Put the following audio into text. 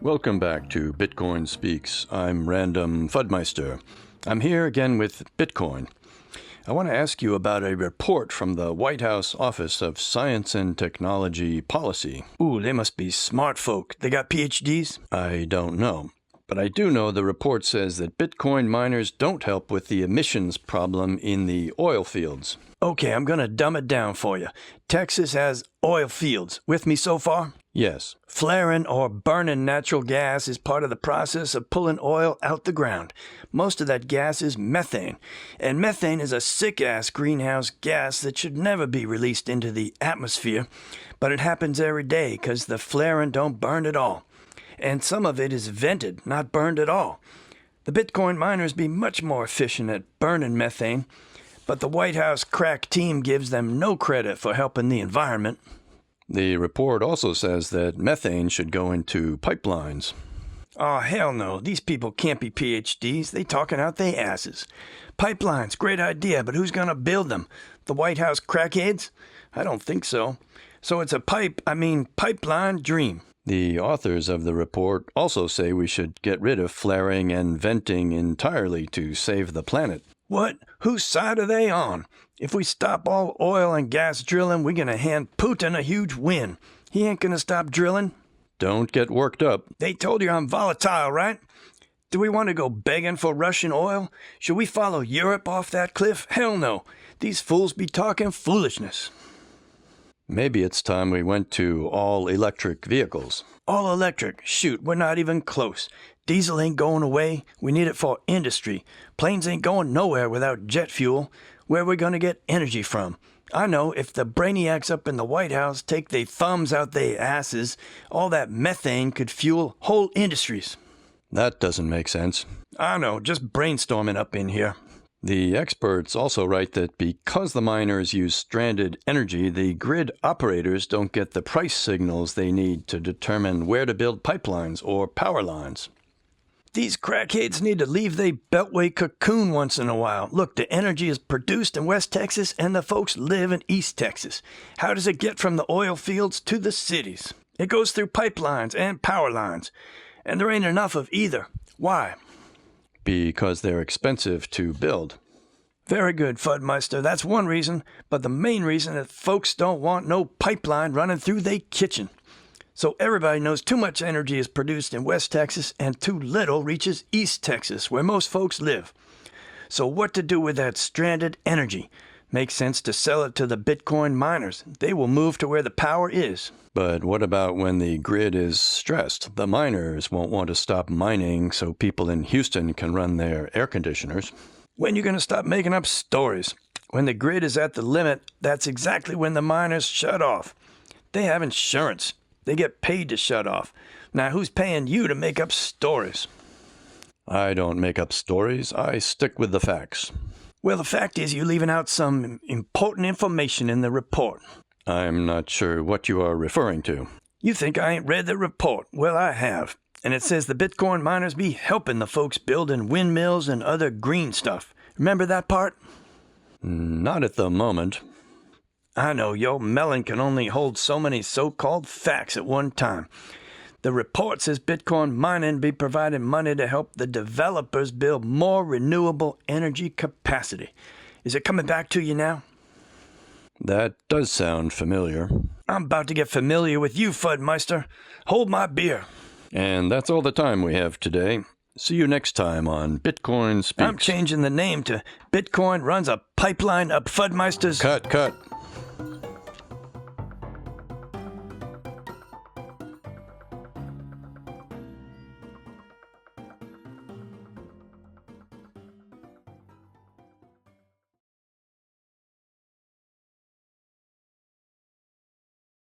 Welcome back to Bitcoin Speaks. I'm Random Fudmeister. I'm here again with Bitcoin. I want to ask you about a report from the White House Office of Science and Technology Policy. Ooh, they must be smart folk. They got PhDs? I don't know. But I do know the report says that Bitcoin miners don't help with the emissions problem in the oil fields. Okay, I'm going to dumb it down for you. Texas has oil fields. With me so far? Yes. Flaring or burning natural gas is part of the process of pulling oil out the ground. Most of that gas is methane, and methane is a sick-ass greenhouse gas that should never be released into the atmosphere, but it happens every day because the flaring don't burn at all. And some of it is vented, not burned at all. The Bitcoin miners be much more efficient at burning methane, but the White House crack team gives them no credit for helping the environment. The report also says that methane should go into pipelines. Oh, hell no. These people can't be PhDs. They talking out their asses. Pipelines, great idea, but who's going to build them? The White House crackheads? I don't think so. So it's a pipeline dream. The authors of the report also say we should get rid of flaring and venting entirely to save the planet. What? Whose side are they on? If we stop all oil and gas drilling, we're going to hand Putin a huge win. He ain't going to stop drilling. Don't get worked up. They told you I'm volatile, right? Do we want to go begging for Russian oil? Should we follow Europe off that cliff? Hell no. These fools be talking foolishness. Maybe it's time we went to all-electric vehicles. All electric? Shoot, we're not even close. Diesel ain't going away. We need it for industry. Planes ain't going nowhere without jet fuel. Where are we going to get energy from? I know if the brainiacs up in the White House take their thumbs out their asses, all that methane could fuel whole industries. That doesn't make sense. I know, just brainstorming up in here. The experts also write that because the miners use stranded energy, the grid operators don't get the price signals they need to determine where to build pipelines or power lines. These crackheads need to leave their beltway cocoon once in a while. Look, the energy is produced in West Texas and the folks live in East Texas. How does it get from the oil fields to the cities? It goes through pipelines and power lines, and there ain't enough of either. Why? Because they're expensive to build. Very good, Fudmeister. That's one reason, but the main reason is folks don't want no pipeline running through their kitchen. So everybody knows too much energy is produced in West Texas and too little reaches East Texas, where most folks live. So what to do with that stranded energy? Makes sense to sell it to the Bitcoin miners. They will move to where the power is. But what about when the grid is stressed? The miners won't want to stop mining so people in Houston can run their air conditioners. When you going to stop making up stories? When the grid is at the limit, that's exactly when the miners shut off. They have insurance. They get paid to shut off. Now, who's paying you to make up stories? I don't make up stories. I stick with the facts. Well, the fact is you're leaving out some important information in the report. I'm not sure what you are referring to. You think I ain't read the report? Well, I have. And it says the Bitcoin miners be helping the folks building windmills and other green stuff. Remember that part? Not at the moment. I know, your melon can only hold so many so-called facts at one time. The report says Bitcoin mining be providing money to help the developers build more renewable energy capacity. Is it coming back to you now? That does sound familiar. I'm about to get familiar with you, Fudmeister. Hold my beer. And that's all the time we have today. See you next time on Bitcoin Speaks. I'm changing the name to Bitcoin Runs a Pipeline Up Fudmeister's... Cut.